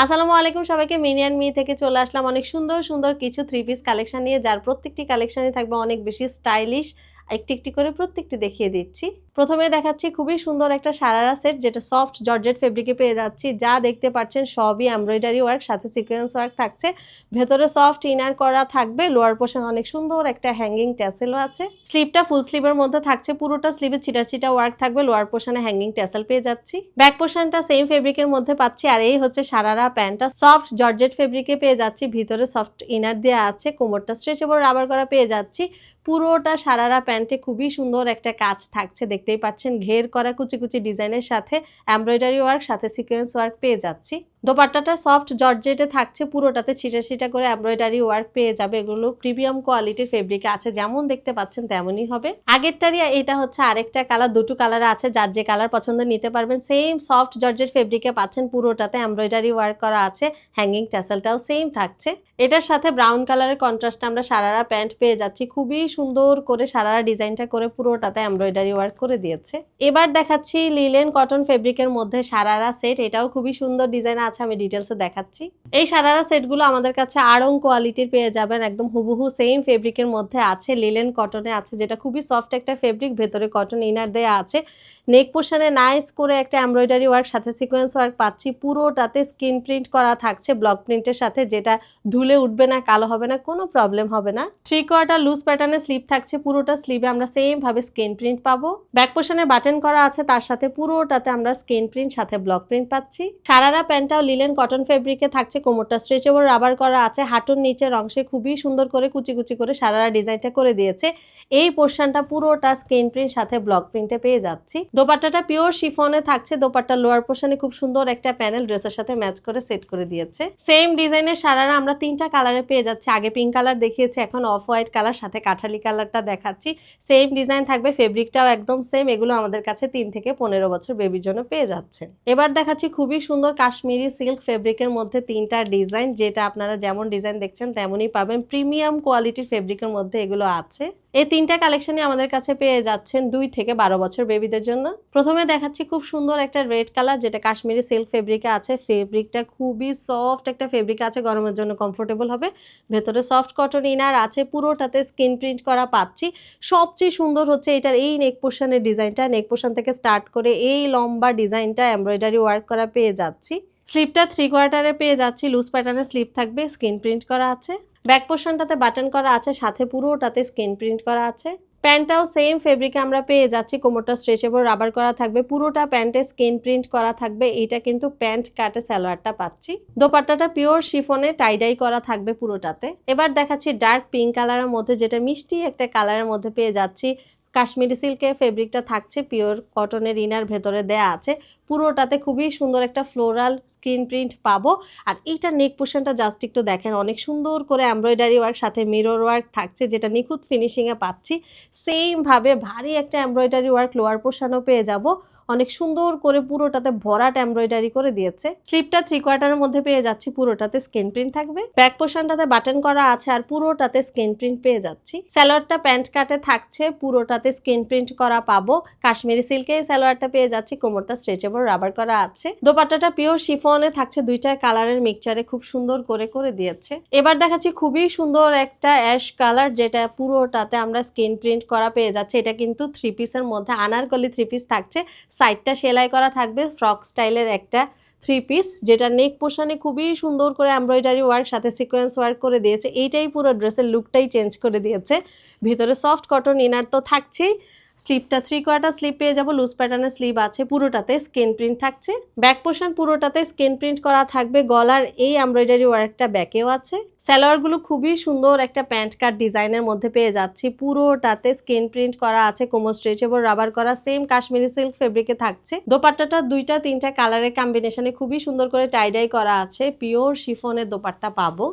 আসসালামু আলাইকুম সবাইকে। মিনি অ্যান্ড মি থেকে চলে আসলাম অনেক সুন্দর, সুন্দর কিছু থ্রি পিস কালেকশন নিয়ে, যার প্রত্যেকটি কালেকশনই থাকবে অনেক বেশি স্টাইলিশ। একটি, একটি করে প্রত্যেকটি দেখিয়ে দিচ্ছি। প্রথমে দেখাচ্ছি খুবই সুন্দর একটা সারারা সেট, যেটা সফট জর্জেট ফেব্রিকে পেয়ে যাচ্ছি। যা দেখতে পাচ্ছেন সবই এমব্রয়ডারি ওয়ার্ক, সাথে সিকোয়েন্স ওয়ার্ক থাকছে। ভেতরে সফট ইনার করা থাকবে, লোয়ার পোর্শন অনেক সুন্দর একটা হ্যাঙ্গিং ট্যাসেলও আছে। স্লিভটা ফুল স্লিভের মধ্যে থাকছে, পুরোটা স্লিভে ছিটা ছিটা ওয়ার্ক থাকবে, লোয়ার পোর্শনে হ্যাঙ্গিং ট্যাসেল পেয়ে যাচ্ছি। ব্যাক পোর্শনটা সেম ফেব্রিকের মধ্যে পাচ্ছি, আর এই হচ্ছে সারারা প্যান্টটা সফট জর্জেট ফেব্রিকে পেয়ে যাচ্ছি। ভিতরে সফট ইনার দেওয়া আছে, কোমরটা স্ট্রেচেবল রাবার করা পেয়ে যাচ্ছি। পুরোটা সারারা প্যান্টে খুবই সুন্দর একটা কাজ থাকছে, দেখতেই পাচ্ছেন ঘের করা কুচি কুচি ডিজাইনের সাথে এমব্রয়ডারি ওয়ার্ক, সাথে সিকোয়েন্স ওয়ার্ক পেয়ে যাচ্ছি। দোপাট্টাটা সফট জর্জেটে থাকছে, পুরোটাতে ছিটা ছিটা করে এমব্রয়ডারি ওয়ার্ক পেয়ে যাবে। এগুলো প্রিমিয়াম কোয়ালিটির ফেব্রিকে আছে, যেমন দেখতে পাচ্ছেন তেমনই হবে। আগেরটারই এটা হচ্ছে আরেকটা কালার, দুটো কালার আছে, যার যে কালার পছন্দ নিতে পারবেন। সেম সফট জর্জেট ফেব্রিকে পাচ্ছেন, পুরোটাতে এমব্রয়ডারি ওয়ার্ক করা আছে, হ্যাঙ্গিং ট্যাসেলটাও সেম থাকছে। এটার সাথে ব্রাউন কালারের কন্ট্রাস্টে আমরা সারারা প্যান্ট পেয়ে যাচ্ছি। খুবই সুন্দর করে সারারা ডিজাইনটা করে পুরোটাতে এমব্রয়ডারি ওয়ার্ক করে দিয়েছে। এবার দেখাচ্ছি লিলেন কটন ফেব্রিকের মধ্যে সারারা সেট। এটাও খুবই সুন্দর ডিজাইন আছে, আমি ডিটেলসে দেখাচ্ছি। এই সারারা সেটগুলো আমাদের কাছে আড়ং কোয়ালিটির পেয়ে যাবেন, একদম হুবহু সেম ফেব্রিকের মধ্যে আছে, লিলেন কটনে আছে, যেটা খুবই সফট একটা ফেব্রিক। ভেতরে কটন ইনার দেয়া আছে। নেক পোর্শনে নাইস করে একটা এমব্রয়ডারি ওয়ার্ক, সাথে সিকোয়েন্স ওয়ার্ক পাচ্ছি। পুরোটাতে স্ক্রিন প্রিন্ট করা থাকছে ব্লক প্রিন্টের সাথে, যেটা ধুলে উঠবে না, কালো হবে না, কোনো প্রবলেম হবে না। 3/4 লুজ প্যাটার্নে স্লিভ থাকছে, পুরোটা স্লিভে আমরা সেম ভাবে স্ক্রিন প্রিন্ট পাবো। ব্যাক পোর্শনে বাটন করা আছে, তার সাথে পুরোটাতে আমরা স্ক্রিন প্রিন্ট সাথে ব্লক প্রিন্ট পাচ্ছি। সারারা প্যান্টটাও লিলেন কটন ফেব্রিকে থাকছে, কোমরটা স্ট্রেচেবল রাবার করা আছে। হাঁটুর নিচের অংশে খুবই সুন্দর করে কুচি কুচি করে সারারা ডিজাইনটা করে দিয়েছে। এই পোর্শনটা পুরোটা স্ক্রিন প্রিন্ট সাথে ব্লক প্রিন্টে পেয়ে যাচ্ছি। দোপাট্টাটা পিওর শিফনে থাকছে, দোপাট্টার লোয়ার পোর্শনে খুব সুন্দর একটা প্যানেল ড্রেসের সাথে ম্যাচ করে সেট করে দিয়েছে। সেম ডিজাইনের সারারা আমরা তিনটা কালারে পেয়ে যাচ্ছি। আগে পিঙ্ক কালার দেখিয়েছি, এখন অফ হোয়াইট কালার, সাথে কাঠালি কালারটা দেখাচ্ছি। সেম ডিজাইন থাকবে, ফেব্রিকটাও একদম সেম। এগুলো আমাদের কাছে 3 থেকে 15 বছর বেবির জন্য পেয়ে যাচ্ছে। এবার দেখাচ্ছি খুবই সুন্দর কাশ্মীরি সিল্ক ফেব্রিকের মধ্যে তিনটা ডিজাইন, যেটা আপনারা যেমন ডিজাইন দেখছেন তেমনই পাবেন। প্রিমিয়াম কোয়ালিটির ফেব্রিকের মধ্যে এগুলো আছে। এই তিনটা কালেকশনই আমাদের কাছে পেয়ে যাচ্ছেন 2 থেকে 12 বছর বেবিদের জন্য। প্রথমে দেখাচ্ছি খুব সুন্দর একটা রেড কালার, যেটা কাশ্মীরি সিল্ক ফেব্রিকে আছে। ফেব্রিকটা খুবই সফট একটা ফেব্রিক আছে, গরমের জন্য কমফোর্টেবল হবে। ভেতরে সফট কটন ইনার আছে, পুরোটাতে স্কিন প্রিন্ট করা পাচ্ছি। সবচেয়ে সুন্দর হচ্ছে এটার এই নেক পোর্শনের ডিজাইনটা। নেক পোর্শন থেকে স্টার্ট করে এই লম্বা ডিজাইনটা এমব্রয়ডারি ওয়ার্ক করা পেয়ে যাচ্ছি। স্লিভটা 3/4 পেয়ে যাচ্ছি, লুজ প্যাটার্নের স্লিভ থাকবে, স্কিন প্রিন্ট করা আছে। ব্যাক পোর্শনটাতে বাটন করা আছে, সাথে পুরোটাতে স্কিন প্রিন্ট করা আছে। প্যান্টটাও সেম ফেব্রিকে আমরা পেয়ে যাচ্ছি, কোমরটা স্ট্রেচেবল রাবার করা থাকবে, পুরোটা প্যান্টে স্কিন প্রিন্ট করা থাকবে। এটা কিন্তু প্যান্ট কাটে সালোয়ারটা পাচ্ছি। দোপাট্টাটা পিওর শিফনে টাইডাই করা থাকবে পুরোটাতে। এবার দেখাচ্ছি ডার্ক পিঙ্ক কালারের মধ্যে, যেটা মিষ্টি একটা কালারের মধ্যে পেয়ে যাচ্ছি। কাশ্মীরি সিল্কে ফেব্রিকটা থাকছে, পিওর কটনের ইনার ভেতরে দেয়া আছে। পুরোটাতে খুবই সুন্দর একটা ফ্লোরাল স্ক্রিন প্রিন্ট পাবো। আর এইটা নেক পোর্শনটা জাস্ট একটু দেখেন, অনেক সুন্দর করে এমব্রয়ডারি ওয়ার্ক সাথে মিরর ওয়ার্ক থাকছে, যেটা নিখুঁত ফিনিশিংয়ে পাচ্ছি। সেম ভাবে ভারী একটা এমব্রয়ডারি ওয়ার্ক লোয়ার পোর্শনও পেয়ে যাব। অনেক সুন্দর করে পুরোটাতে ভরাট এমব্রয়ডারি করে দিয়েছে। স্লিভটা 3/4 মধ্যে পেয়ে যাচ্ছি, পুরোটাতে স্ক্রিন প্রিন্ট থাকবে। ব্যাক পোর্শনটাতে বাটন করা আছে, আর পুরোটাতে স্ক্রিন প্রিন্ট পেয়ে যাচ্ছি। সালোয়ারটা প্যান্ট কাটে থাকছে, পুরোটাতে স্ক্রিন প্রিন্ট করা পাবো। কাশ্মীরি সিল্কে সালোয়ারটা পেয়ে যাচ্ছি, কোমরটা স্ট্রেচেবল রাবার করা আছে। দোপাট্টাটা পিওর শিফনে থাকছে, দুইটা কালারের মিক্সচারে খুব সুন্দর করে করে দিয়েছে। এবার দেখাচ্ছি খুবই সুন্দর একটা অ্যাশ কালার, যেটা পুরোটাতে আমরা স্ক্রিন প্রিন্ট করা পেয়ে যাচ্ছে। এটা কিন্তু 3 পিসের মধ্যে আনারকলি 3 পিস থাকছে। সাইডটা সেলাই করা থাকবে, ফ্রক স্টাইলের একটা 3 পিস, যেটা নেক পোর্শনে খুবই সুন্দর করে এমব্রয়ডারি ওয়ার্ক সাথে সিকোয়েন্স ওয়ার্ক করে দিয়েছে। এইটাই পুরো ড্রেসের লুকটাই চেঞ্জ করে দিয়েছে। ভিতরে সফট কটন ইনার তো থাকছেই। স্লিভটা 3/4 স্লিভ পেয়ে যাবো, লুজ প্যাটার্নের স্লিভ আছে, পুরোটাতে স্কিন প্রিন্ট থাকছে। ব্যাক পোর্শন পুরোটাতে স্কিন প্রিন্ট করা থাকবে, গলার এই এমব্রয়ডারি ওয়ার্কটা ব্যাকেও আছে। সালোয়ারগুলো খুবই সুন্দর একটা প্যান্ট কাট ডিজাইনের মধ্যে পেয়ে যাচ্ছি, পুরোটাতে স্কিন প্রিন্ট করা আছে, কোমর স্ট্রেচেবল রাবার করা, সেম কাশ্মীরি সিল্ক ফেব্রিকে থাকছে। দোপাট্টাটা 2টা 3টা কালারের কম্বিনেশনে খুবই সুন্দর করে টাইডাই করা আছে, পিওর শিফনের দোপাট্টা পাবো।